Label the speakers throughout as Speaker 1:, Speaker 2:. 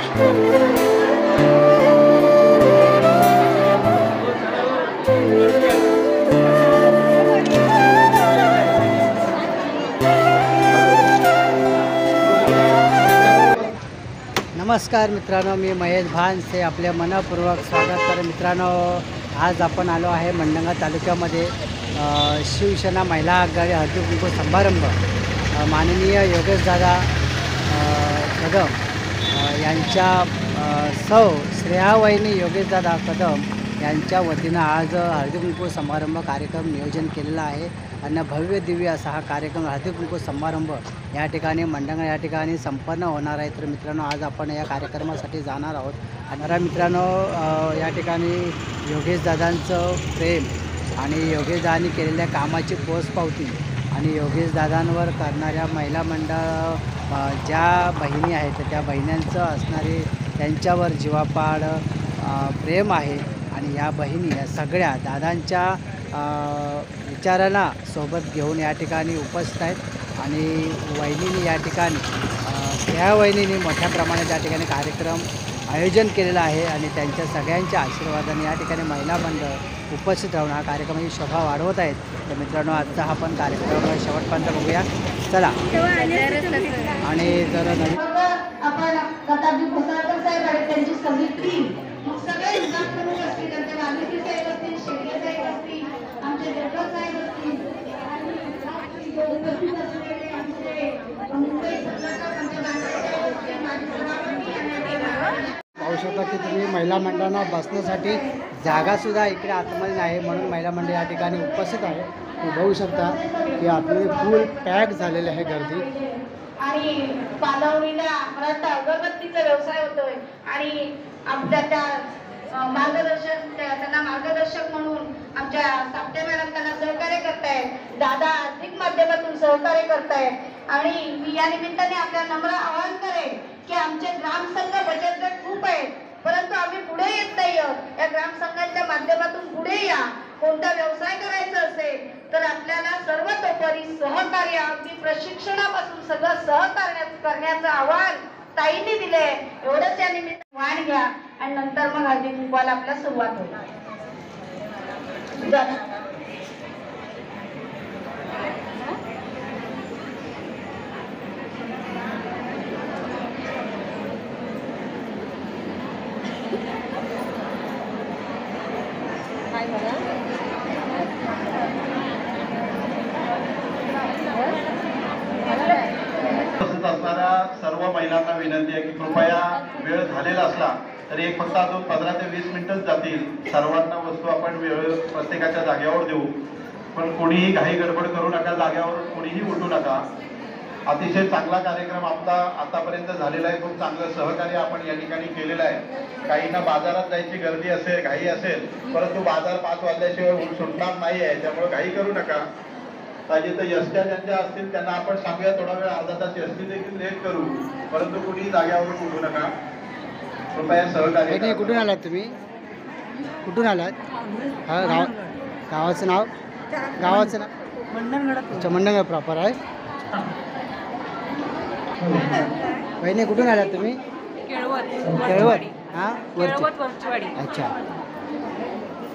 Speaker 1: नमस्कार मित्रांनो, मी महेश भानसे आपले मनपूर्वक स्वागत कर। मित्रांनो, आज आपण आलो आहे मंडणगड तालुक्यामध्ये शिवसेना महिला आघाडी हळदी कुंकू समारंभ माननीय योगेश दादा कदम यांच्या सौ श्रेयावहिनी योगेश दादा कदम यांच्या वतीनं आज हळदी कुंकू समारंभ कार्यक्रम नियोजन केलेला आहे आणि भव्य दिव्य असा हा कार्यक्रम हळदी कुंकू समारंभ या ठिकाणी मंडणगड या ठिकाणी संपन्न होणार आहे। तर मित्रांनो, आज आपण या कार्यक्रमासाठी जाणार आहोत आणि मित्रांनो, या ठिकाणी योगेश दादांचं प्रेम आणि योगेश दादांनी केलेल्या कामाची पोचपावती आणि योगेश दादांवर करणाऱ्या महिला मंडळ ज्या बहिणी आहेत त्या बहिण्यांचं असणारे त्यांच्यावर जीवापाड प्रेम आहे आणि या बहिणी या सगळ्या दादांच्या विचाराला सोबत घेऊन या ठिकाणी उपस्थित आहेत आणि वहिनीने या ठिकाणी या वहिनीने मोठ्या प्रमाणात या ठिकाणी कार्यक्रम आयोजन केलेलं आहे आणि त्यांच्या सगळ्यांच्या आशीर्वादाने या ठिकाणी महिला मंडळ उपस्थित राहून हा कार्यक्रमाची शोभा वाढवत आहेत। तर मित्रांनो, आजचा हा पण कार्यक्रम शेवटपर्यंत बघूया, चला। आणि जर पाहू शकता की तुम्ही महिला मंडळांना बसण्यासाठी जागासुद्धा इकडे आतमध्ये नाही, म्हणून महिला मंडळ या ठिकाणी उपस्थित आहे। तुम्ही बघू शकता की आतमध्ये फुल पॅक झालेले आहे गर्दी
Speaker 2: आणि पालवणीला मला अगरबत्तीचा व्यवसाय होतोय आणि आमच्या त्या त्यांना मार्गदर्शक म्हणून आमच्या साप्ते मॅडम त्यांना सहकार्य करतायत, दादा आर्थिक माध्यमातून सहकार्य करतायत आणि मी या निमित्ताने आपल्या नम्र आवाहन करेन की आमचे ग्रामसंघ बचत गट खूप आहेत, परंतु आम्ही पुढे येत नाही। या ग्रामसंघाच्या माध्यमातून पुढे या। कोणता व्यवसाय करायचा असेल तर आपल्याला सर्वतोपरी सहकार्य अगदी प्रशिक्षणापासून सगळं करण्याचं आवाहन ताईंनी दिले। एवढंच या निमित्त वाण घ्या आणि नंतर मग हळदी कुंकवाला आपला सुरुवात होईल।
Speaker 3: असणाऱ्या सर्व महिलांना विनंती आहे की कृपया वेळ झालेला असला तरी एक फक्त अजून 15 ते 20 मिनिटच जातील। सर्वांना वस्तू आपण वेळ प्रत्येकाच्या जागेवर देऊ, पण कोणीही घाई गडबड करू नका, जागेवर कोणीही उठू नका। अतिशय चांगला कार्यक्रम आपला आतापर्यंत झालेला आहे, खूप चांगलं सहकार्य आपण या ठिकाणी केलेलं आहे। काहींना बाजारात जायची गर्दी असेल, घाई असेल, परंतु बाजार 5 वाजल्याशिवाय सुटणार नाही आहे, त्यामुळे घाई करू नका। पाहिजे तर एसट्या ज्यांच्या असतील त्यांना आपण सांगूया थोडा वेळ अर्धा तास एसटी देखील लेट करू, परंतु कुठेही जागेवरून उठू नका, कृपया सहकार्य।
Speaker 1: कुठून आलात तुम्ही? कुठून आलात? हा, गावाचं नाव? गावाचं नाव मंडणगड। मंडणगड प्रॉपर आहे। बहिणी कुठून आलात तुम्ही? केळवत। हां, वरचीवाडी। अच्छा।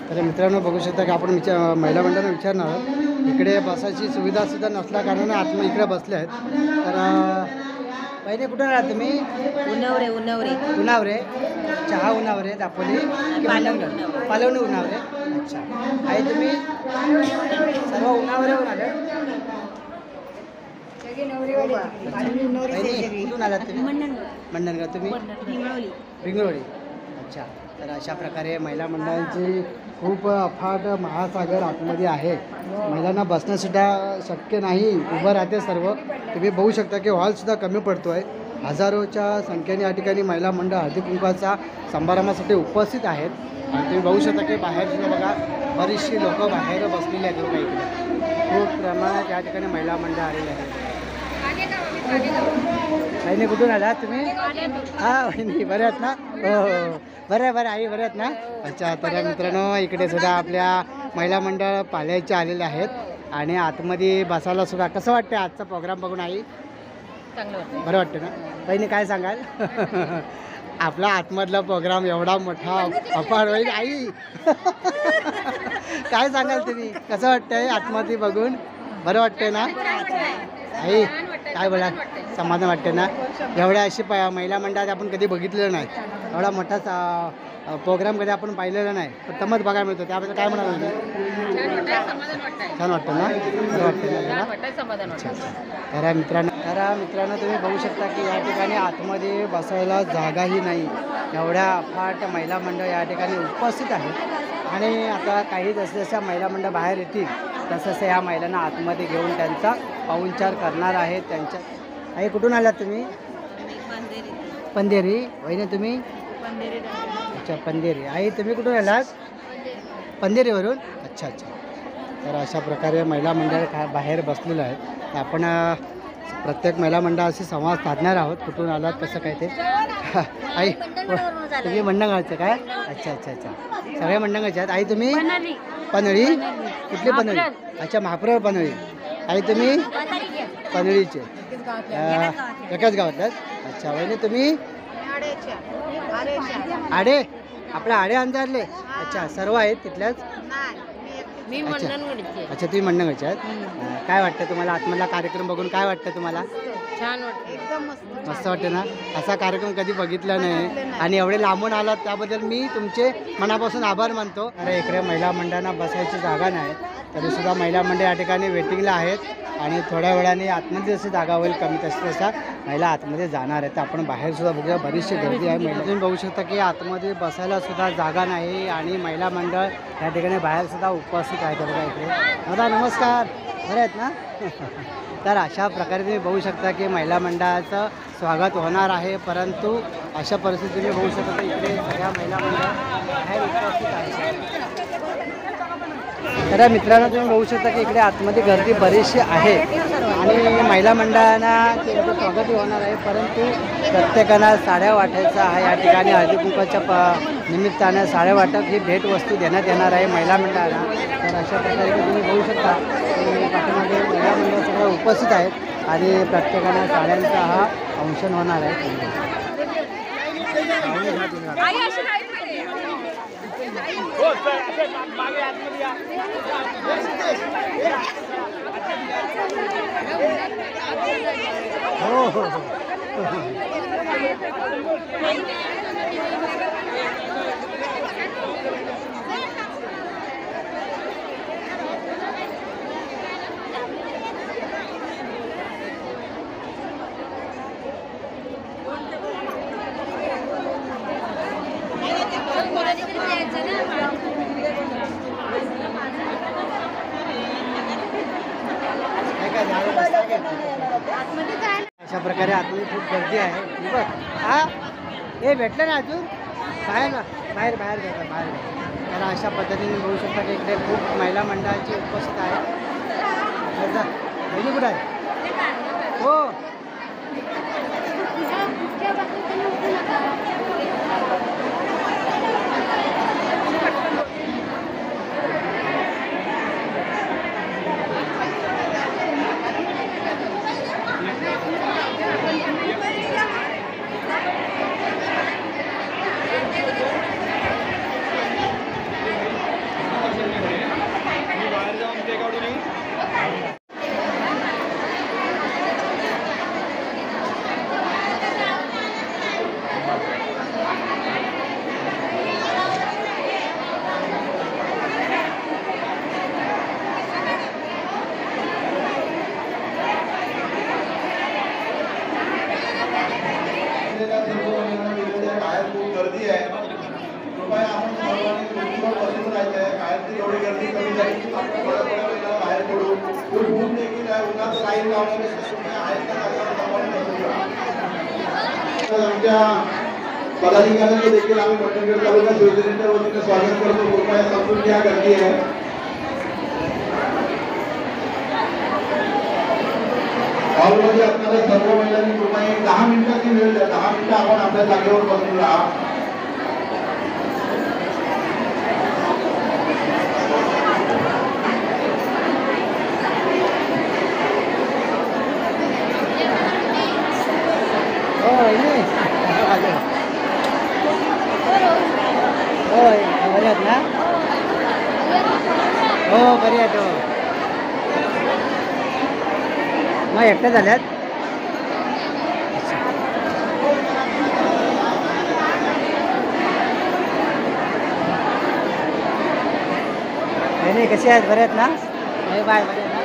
Speaker 1: तर मित्रांनो, बघू शकता की आपण महिला मंडळांना विचारणार आहोत। इकडे बसायची सुविधा सुद्धा नसल्या कारणाने आतमध्ये इकडे बसले आहेत। तर बहिणी कुठून आलात तुम्ही? उन्हावरे। चहा उन्हावरे दापोली पालवणी उन्हावरे। अच्छा, आहे तुम्ही सर्व उन्हावरेहून आले? कुठून आलात तुम्ही? मंडणगड। तुम्ही? रिंगरोळी। अच्छा। तर अशा प्रकारे महिला मंडळांची खूप अफाट महासागर आतमध्ये आहे। महिलांना बसणंसुद्धा शक्य नाही, उभं राहते सर्व। तुम्ही बघू शकता की हॉलसुद्धा कमी पडतो आहे। हजारोच्या संख्येने या ठिकाणी महिला मंडळ हळदी कुंकवाचा समारंभासाठी उपस्थित आहेत आणि तुम्ही बघू शकता की बाहेरसुद्धा बघा बरीचशी लोकं बाहेर बसलेली आहेत। बघा इकडे खूप प्रमाणात या ठिकाणी महिला मंडळ आलेले आहेत। बहिणी कुठून आलात तुम्ही? हां बहिणी, बऱ्या आहेत ना? हो, बरं आई, बऱ्या आहेत ना? अच्छा। तर मित्रांनो, इकडे सुद्धा आपल्या महिला मंडळ पाल्याचे आलेले आहेत आणि आतमध्ये बसायला सुद्धा कसं वाटतं आजचा प्रोग्राम बघून आई?
Speaker 4: चांगलं वाटतं,
Speaker 1: बरं वाटतं ना? बहिणी काय सांगाल? आपला आतमधला प्रोग्राम एवढा मोठा अपार होईल आई. काय सांगाल तुम्ही, कसं वाटतंय आतमध्ये बघून? बरं वाटतंय ना आई? काय बोला, समाधान वाटते ना? एवढ्या अशी महिला मंडळात आपण कधी बघितलेलं नाही, एवढा मोठा प्रोग्राम कधी आपण पाहिलेला नाही, पण तमत बघायला मिळतो. त्याबद्दल काय म्हणाल? छान वाटतं ना? बरं वाटतं ना? तर मित्रांनो तुम्ही बघू शकता की या ठिकाणी आतमध्ये बसायला जागाही नाही, एवढ्या अफाट महिला मंडळ या ठिकाणी उपस्थित आहेत. आणि आता काही जसजशा महिला मंडळ बाहेर येतील तसं या महिलांना आतमध्ये घेऊन त्यांचा पाहुणचार करणार आहेत. त्यांच्या आई कुठून आलात तुम्ही? पंधेरी. वहिनी तुम्ही? अच्छा पंधेरी. आई तुम्ही कुठून आलात? पंधेरीवरून. अच्छा अच्छा. तर अशा प्रकारे महिला मंडळ बाहेर बसलेलं आहे. आपण प्रत्येक महिला मंडळाशी संवाद साधणार आहोत. कुठून आलात कसं काय ते. आई तुम्ही मंडणगावचं काय? अच्छा अच्छा अच्छा. सगळ्या मंडणगावचे आहेत. आई तुम्ही? पनळी. कुठली पनळी? अच्छा महाप्रवर पनळी. आई तुम्ही? पनळीचे. एकाच गावातल्यात. अच्छा वहिनी तुम्ही? आडे. आपल्या आडे अंधारले. अच्छा सर्व आहेत तिथल्याच. अच्छा तुम्ही मंडणगडचे आहेत. काय वाटतं तुम्हाला आतमधला कार्यक्रम बघून? काय वाटतं तुम्हाला?
Speaker 2: छान वाटतं, एकदम
Speaker 1: मस्त वाटते ना? असा कार्यक्रम कधी बघितला नाही आणि एवढे लांबून आलात त्याबद्दल मी तुमचे मनापासून आभार मानतो. अरे इकडे महिला मंडळांना बसायची जागा नाही, तरीसुद्धा महिला मंडळ या ठिकाणी वेटिंगला आहेत आणि थोड्या वेळाने आतमध्ये जशी जागा होईल कमी तशा महिला आतमध्ये जाणार आहेत. तर आपण बाहेरसुद्धा बघूया, बरीचशी गर्दी आहे. महिला तुम्ही बघू शकता की आतमध्ये बसायला सुद्धा जागा नाही आणि महिला मंडळ या ठिकाणी बाहेरसुद्धा उपस्थित आहेत. बघा इकडे. दादा नमस्कार, बरे आहेत ना? तर अशा प्रकारे तुम्ही बघू शकता की महिला मंडळाचं स्वागत होणार आहे, परंतु अशा परिस्थितीत तुम्ही बघू शकता की इकडे सगळ्या महिला मंडळ बाहेर उपस्थित आहेत. तर मित्रांनो तुम्ही बघू शकता की इकडे आतमध्ये गर्दी बरीचशी आहे आणि महिला मंडळांना त्यांचं स्वागतही होणार आहे, परंतु प्रत्येकाला साड्या वाटायचं आहे. या ठिकाणी हळदी कुंकवाच्या निमित्तानं साड्या वाटप ही भेटवस्तू देण्यात येणार आहे महिला मंडळांना. तर अशा प्रकारे तुम्ही बघू शकता की पाठीमागे महिला मंडळ सगळं उपस्थित आहेत आणि प्रत्येकाला साड्यांचा हा फंक्शन होणार आहे. हो हो हो. अशा प्रकारे आतमध्ये खूप गर्दी आहे. बघ हा हे भेटलं ना अजून बाहेर बाहेर बाहेर घ्या बाहेर घ्या. तर अशा पद्धतीने बघू शकता की इकडे खूप महिला मंडळाची उपस्थित आहे. बहिणी कुठं आहे? हो
Speaker 3: बाहेर खूप गर्दी आहे. कृपया आपण सर्वांनी खुर्चीवर बसून राहायचं आहे. बाहेरची एवढी गर्दी कमी झाली की आपण थोड्या वेळेला बाहेर पडू. खूप ऊन देखील आहे. उन्हाचं काही लावण्यापेक्षा आहेत त्या जागेवर थांबून बसून राहा. आमच्या पदाधिकाऱ्यांचं देखील आम्ही मंडणगड तालुका शिवसेनेच्या वतीने स्वागत करतो. कृपया समजून घ्या, गर्दी आहे. हॉलमध्ये असणाऱ्या सर्व महिलांनी कृपया 10 मिनिटाची वेळ द्या. 10 मिनिटं आपण आपल्या जागेवर बसून राहा.
Speaker 1: बरे आहेत ना? हो बरे आहेत हो. मग एकट्या झाल्यात? नाही कसे आहेत? बरे आहेत ना? बाय बरे आहेत ना?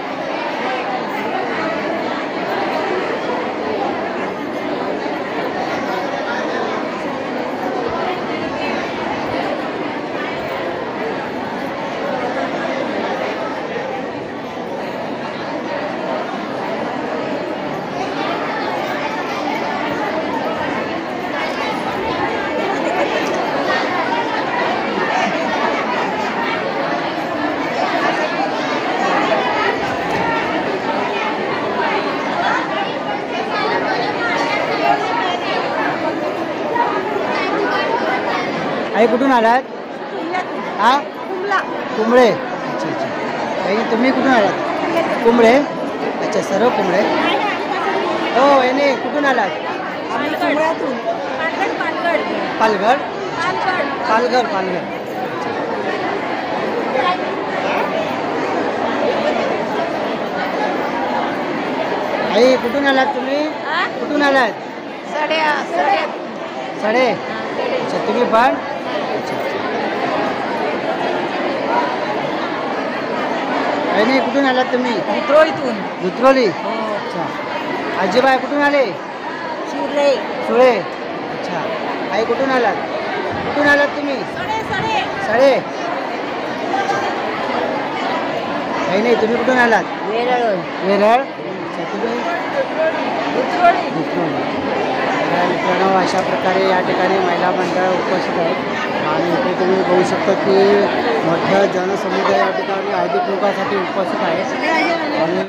Speaker 1: आई कुठून आलात? हा कुंबळे. अच्छा अच्छा. आई तुम्ही कुठून आलात? कुंबळे. अच्छा सर्व कुंबळे. हो याने कुठून आलात? पालघर. पालघर पालघर. आई कुठून आलात तुम्ही? कुठून आलात? सडे. अच्छा तुम्ही पण? नाही कुठून आलात तुम्ही?
Speaker 4: धुत्रोळीतून.
Speaker 1: धुत्रोली. अच्छा. आजीबाई कुठून आले?
Speaker 4: शिरले.
Speaker 1: सुळे. अच्छा. आई कुठून आलात? कुठून आलात तुम्ही? सडे. काही नाही तुम्ही कुठून आलात?
Speaker 4: वेरळ.
Speaker 1: वेरळ. अच्छा तुम्ही?
Speaker 4: धुत्रोळी.
Speaker 1: मित्रांनो अशा प्रकारे या ठिकाणी महिला मंडळ उपस्थित आहेत आणि इथे तुम्ही बघू शकता की मोठ्या जनसमुदाय या ठिकाणी हळदी कुंकासाठी उपस्थित आहे. आणि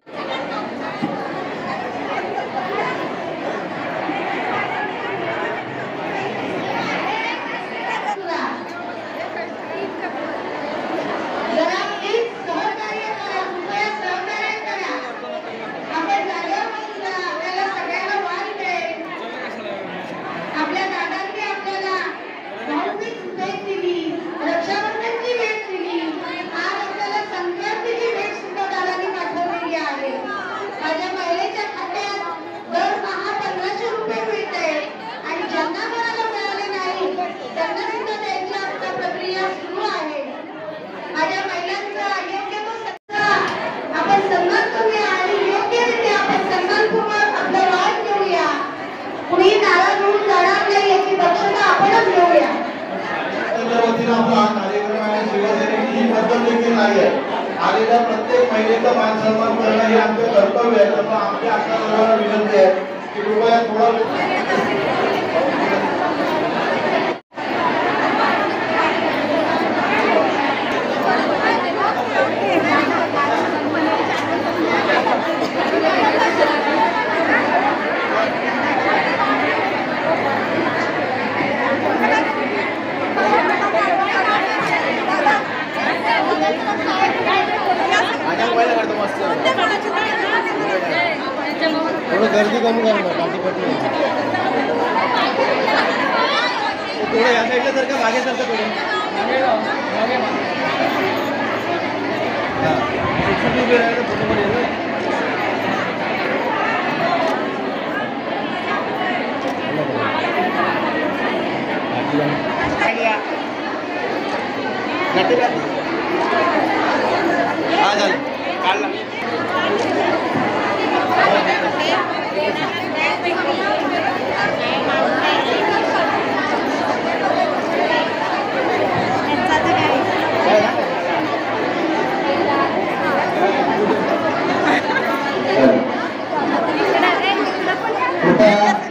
Speaker 3: आलेल्या प्रत्येक महिलेचा मान सन्मान करणं हे आमचं कर्तव्य आहे. त्यामुळे आमच्या आत्ता विनंती आहे की कृपया थोडा गर्दी कमी करा पाठीपट्टी थोडं या साईडला सारखं मागे सारखं थोडं उभे राहायला फोटोमध्ये हा झालं काढला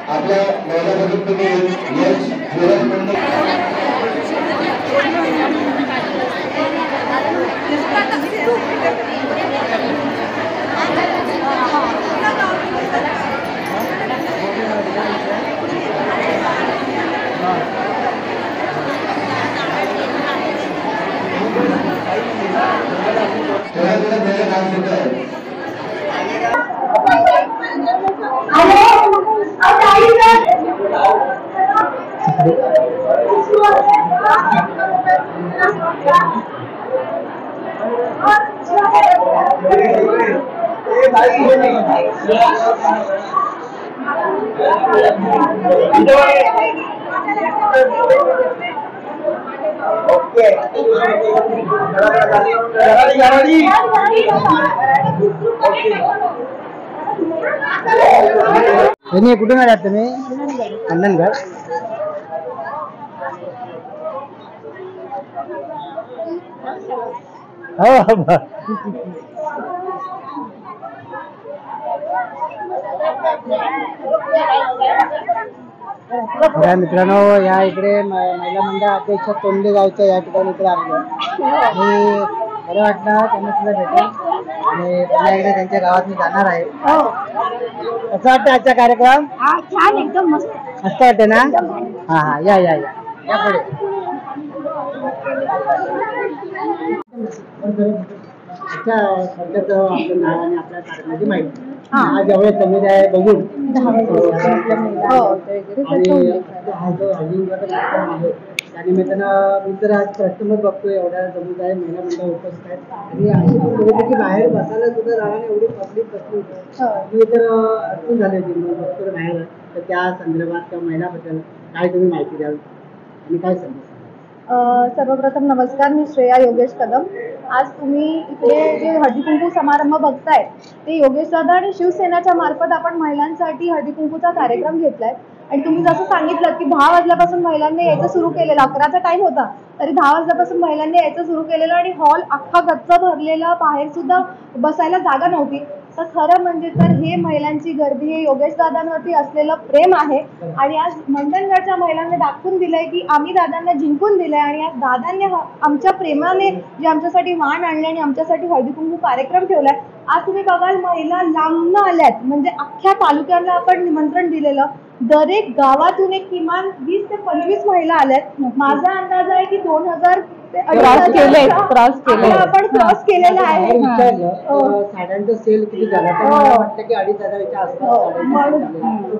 Speaker 3: आपल्या महिलांमधून तुम्ही यश जोरात
Speaker 1: कुठून आलात तुम्ही? अंधनगड. हो बघा मित्रांनो, या इकडे महिला मंडळ अध्यक्ष तोंडे गावच्या या ठिकाणी इकडे आलेलो आणि खरं वाटलं त्यांना सुद्धा भेटेल आणि पुन्हा एकदा त्यांच्या गावात मी जाणार आहे. कसं वाटतं आजचा कार्यक्रम?
Speaker 2: छान, एकदम मस्त
Speaker 1: मस्त वाटते ना? हा हा, या या या या पुढे. अच्छा, थोडक्यात आपलं नाव आणि आपल्या कार्यक्रमाची माहिती. आज एवढे समुदाय बघून त्यानिमित्तानं मी तर आज प्रथमच बघतोय एवढ्या समुदाय महिला मंडळ उपस्थित आहेत आणि की बाहेर बसायला सुद्धा जाणार एवढी पब्लिक बसली होती. मी तर अडचण झाली होती बघतो बाहेर. तर त्या संदर्भात त्या महिलाबद्दल काय तुम्ही माहिती द्याल आणि काय सांगाल?
Speaker 5: सर्वप्रथम नमस्कार, मी श्रेया योगेश कदम. आज तुम्ही इकडे जे हळदी कुंकू समारंभ बघताय ते योगेश दादा आणि शिवसेनेच्या मार्फत आपण महिलांसाठी हळदी कुंकूचा कार्यक्रम घेतलाय. आणि तुम्ही जसं सांगितलं की 10 वाजल्यापासून महिलांनी यायचं सुरू केलेलं, 11चा टाइम होता तरी 10 वाजल्यापासून महिलांनी यायचं सुरू केलेलं आणि हॉल अख्खा गच्च भरलेला, बाहेर सुद्धा बसायला जागा नव्हती. तर खरं म्हणजे तर हे महिलांची गर्दी हे योगेश दादांवरती असलेलं प्रेम आहे. आणि आज मंडणगडच्या महिलांनी दाखवून दिलंय की आम्ही दादांना जिंकून दिलंय आणि आज दादांनी आमच्या प्रेमाने जे आमच्यासाठी वाण आणले आणि आमच्यासाठी हळदी कुंकू कार्यक्रम ठेवलाय. आज तुम्ही बघाल महिला लांबनं आल्यात, म्हणजे अख्ख्या तालुक्याला आपण निमंत्रण दिलेलं. दरेक गावातून एक किमान 20 ते 25 महिला आल्यात. माझा अंदाज आहे की 2000 ते 2500 आपण क्रॉस केलेला आहे.
Speaker 1: साड्यांचा सेल किती झाला? मला वाटतं की 2500च्या आसपास.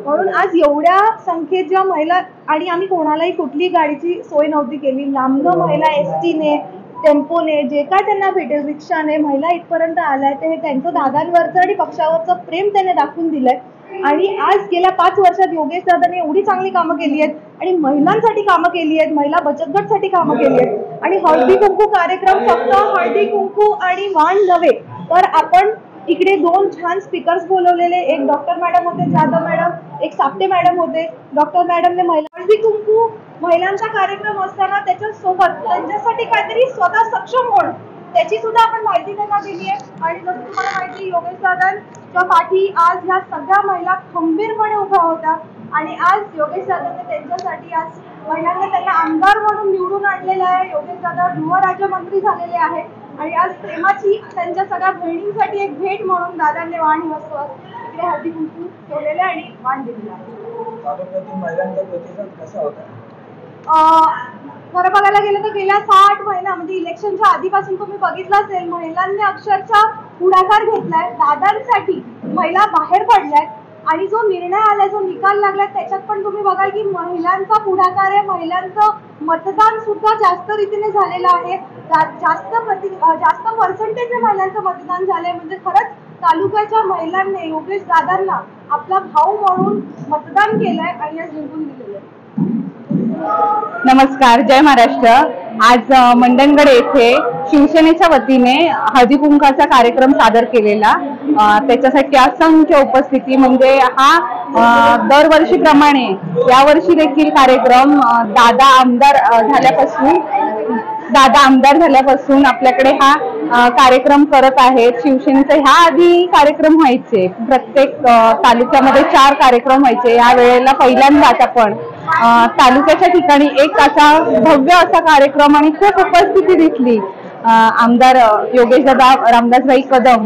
Speaker 5: म्हणून आज एवढ्या संख्येत ज्या महिला, आणि आम्ही कोणालाही कुठलीही गाडीची सोय नव्हती केली. लांबनं महिला एसटीने, टेम्पोने, जे काय त्यांना भेटेल, रिक्षाने महिला इथपर्यंत आलाय. ते हे त्यांचं दादांवरचं आणि पक्षावरचं प्रेम त्याने दाखवून दिलंय. आणि आज गेल्या 5 वर्षात योगेश दादांनी एवढी चांगली कामं केली आहेत आणि महिलांसाठी कामं केली आहेत, महिला बचत गटसाठी कामं केली आहेत. आणि हळदी कुंकू कार्यक्रम फक्त हळदी कुंकू आणि वाण नव्हे, तर आपण इकडे 2 छान स्पीकर्स बोलवलेले. एक डॉक्टर मॅडम होते, जाधव मॅडम, एक साप्टे मॅडम होते. डॉक्टर मॅडमने महिला हळदी कुंकू महिलांचा कार्यक्रम असताना त्याच्यासोबत त्यांच्यासाठी काहीतरी स्वतः सक्षम होणं, त्याची सुद्धा आपण माहिती त्यांना दिली आहे. आणि जसं तुम्हाला माहिती, योगेश दादांच्या पाठी आज ह्या सगळ्या महिला खंबीरपणे उभ्या होत्या. आणि आज योगेश दादांनी त्यांच्यासाठी आज महिलांना त्यांना आमदार म्हणून निवडून आणलेलं आहे. योगेश दादा गृहराज्यमंत्री झालेले आहेत. आणि आज प्रेमाची त्यांच्या सगळ्या बहिणींसाठी एक भेट म्हणून दादांनी वाण ही वस्तू इकडे हळदी कुंकू ठेवलेले आणि वाण दिलेला आहे.
Speaker 6: महिलांचा प्रतिसाद कसा होता?
Speaker 5: खरं बघायला गेलं तर गेल्या 6-8 महिना म्हणजे इलेक्शनच्या आधीपासून तुम्ही बघितलं असेल, महिलांनी अक्षरशः पुढाकार घेतलाय. दादांसाठी महिला बाहेर पडल्यात आणि जो निर्णय आला, जो निकाल लागला, त्याच्यात पण तुम्ही बघाल की महिलांचा पुढाकार आहे. महिलांचं मतदान सुद्धा जास्त रीतीने झालेलं आहे. जास्त पर्सेंटेज महिलांचं मतदान झालंय. म्हणजे खरंच तालुक्याच्या महिलांनी योगेश दादांना आपला भाऊ म्हणून मतदान केलंय आणि आज जिंकून दिलेलं आहे.
Speaker 7: नमस्कार, जय महाराष्ट्र. आज मंडणगड येथे शिवसेनेच्या वतीने हळदी कुंकाचा कार्यक्रम सादर केलेला. त्याच्यासाठी असंख्य उपस्थिती, म्हणजे हा दरवर्षीप्रमाणे यावर्षी देखील कार्यक्रम दादा आमदार झाल्यापासून आपल्याकडे हा कार्यक्रम करत आहेत. शिवसेनेचे ह्या आधी कार्यक्रम व्हायचे, प्रत्येक तालुक्यामध्ये 4 कार्यक्रम व्हायचे. या वेळेला पहिल्यांदाच आपण तालुक्याच्या ठिकाणी एक असा भव्य असा कार्यक्रम आणि खूप उपस्थिती दिसली. आमदार योगेशदादा रामदासभाई कदम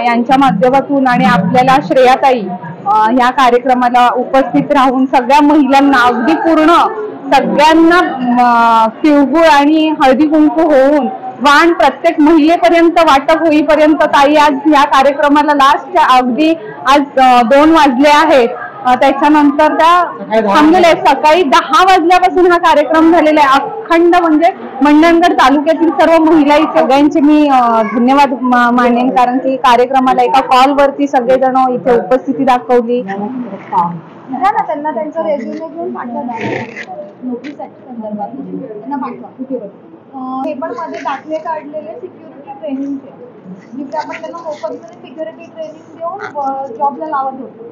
Speaker 7: यांच्या माध्यमातून आणि आपल्याला श्रेयाताई ह्या कार्यक्रमाला उपस्थित राहून सगळ्या महिलांना अगदी पूर्ण सगळ्यांना तिळगुळ आणि हळदी कुंकू होऊन वाण प्रत्येक महिलेपर्यंत वाटप होईपर्यंत ताई आज या कार्यक्रमाला लास्टच्या अगदी आज 2 वाजले आहेत त्याच्यानंतर त्या थांबलेल्या आहेत. सकाळी 10 वाजल्यापासून हा कार्यक्रम झालेला आहे अखंड. म्हणजे मंडणगड तालुक्यातील सर्व महिला सगळ्यांचे मी धन्यवाद मानेन, कारण की कार्यक्रमाला एका कॉलवरती सगळेजण इथे उपस्थिती दाखवली.
Speaker 5: द्या ना त्यांना त्यांचा रेझ्युमे घेऊन पाठवा नोकरीसाठी संदर्भात त्यांना पाठवा. हे पण माझे दाखले काढलेले सिक्युरिटी ट्रेनिंगचे, जिथे आपण त्यांना मोफतमध्ये सिक्युरिटी ट्रेनिंग देऊन जॉबला लावत होतो.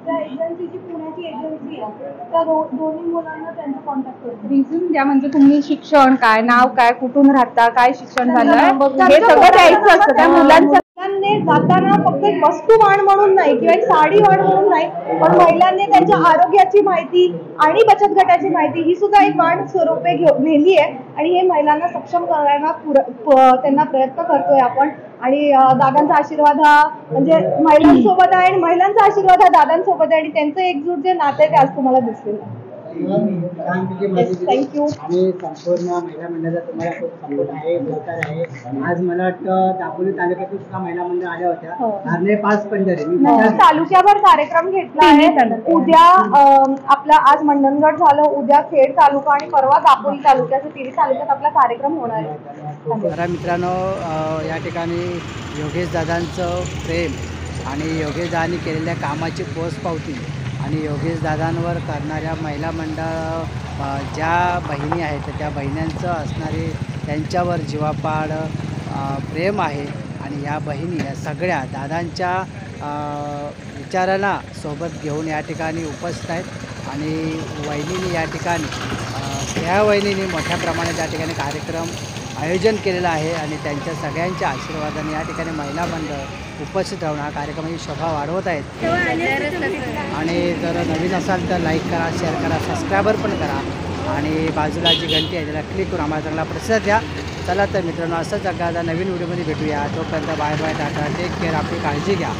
Speaker 5: त्या एजन्सीची पुण्याची एजन्सी आहे, त्या दोन्ही मुलांना त्यांचा कॉन्टॅक्ट करतो.
Speaker 7: रिझ्यूम द्या, म्हणजे तुम्ही शिक्षण काय, नाव काय, कुठून राहता, काय शिक्षण झालं हे सगळं द्यायचं असतं त्या मुलांचं.
Speaker 5: महिलांनी जाताना फक्त एक वस्तुवाण म्हणून नाही किंवा एक साडी वाण म्हणून नाही, पण महिलांनी त्यांच्या आरोग्याची माहिती आणि बचत गटाची माहिती ही सुद्धा एक वाण स्वरूपे नेली आहे. आणि हे महिलांना सक्षम करायला त्यांना प्रयत्न करतोय आपण. आणि दादांचा आशीर्वाद हा म्हणजे महिलांसोबत आहे आणि महिलांचा आशीर्वाद हा दादांसोबत आहे. आणि त्यांचं एकजूट जे नातं आहे ते आज तुम्हाला दिसलेलं आहे. थँक्यू.
Speaker 1: आणि संपूर्ण महिला मंडळाचा तुम्हाला खूप सपोर्ट आहे, सहकार आहे. आज मला वाटतं दापोली तालुक्यातून सुद्धा महिला मंडळ आल्या होत्या. धारणे 5 पंढरी मी
Speaker 5: तालुक्याभर कार्यक्रम घेतला आहे. उद्या आपला आज मंडणगड झालं, उद्या खेड तालुका आणि परवा दापोली तालुक्याचे 3 तालुक्यात आपला कार्यक्रम होणार आहे.
Speaker 1: बरं मित्रांनो, या ठिकाणी योगेश दादांचं प्रेम आणि योगेश दादांनी केलेल्या कामाची पोचपावती आणि योगेश दादांवर करणाऱ्या महिला मंडळ ज्या बहिणी आहेत त्या बहिण्यांचं असणारे त्यांच्यावर जीवापाड प्रेम आहे. आणि या बहिणी या सगळ्या दादांच्या विचारांना सोबत घेऊन या ठिकाणी उपस्थित आहेत. आणि वहिनीने या ठिकाणी ह्या वहिनीने मोठ्या प्रमाणात या ठिकाणी कार्यक्रम आयोजन केलेलं आहे. आणि त्यांच्या सगळ्यांच्या आशीर्वादाने या ठिकाणी महिला मंडळ उपस्थित राहून हा कार्यक्रमाची शोभा वाढवत आहेत. आणि जर नवीन असाल तर लाईक करा, शेअर करा, सबस्क्रायबर पण करा. आणि बाजूला जी घंटी आहे त्याला क्लिक करून आम्हाला चांगला प्रतिसाद द्या. चला तर मित्रांनो, असंच एखादा नवीन व्हिडिओमध्ये भेटूया. तोपर्यंत bye bye, ta-ta, take care, आपली काळजी घ्या.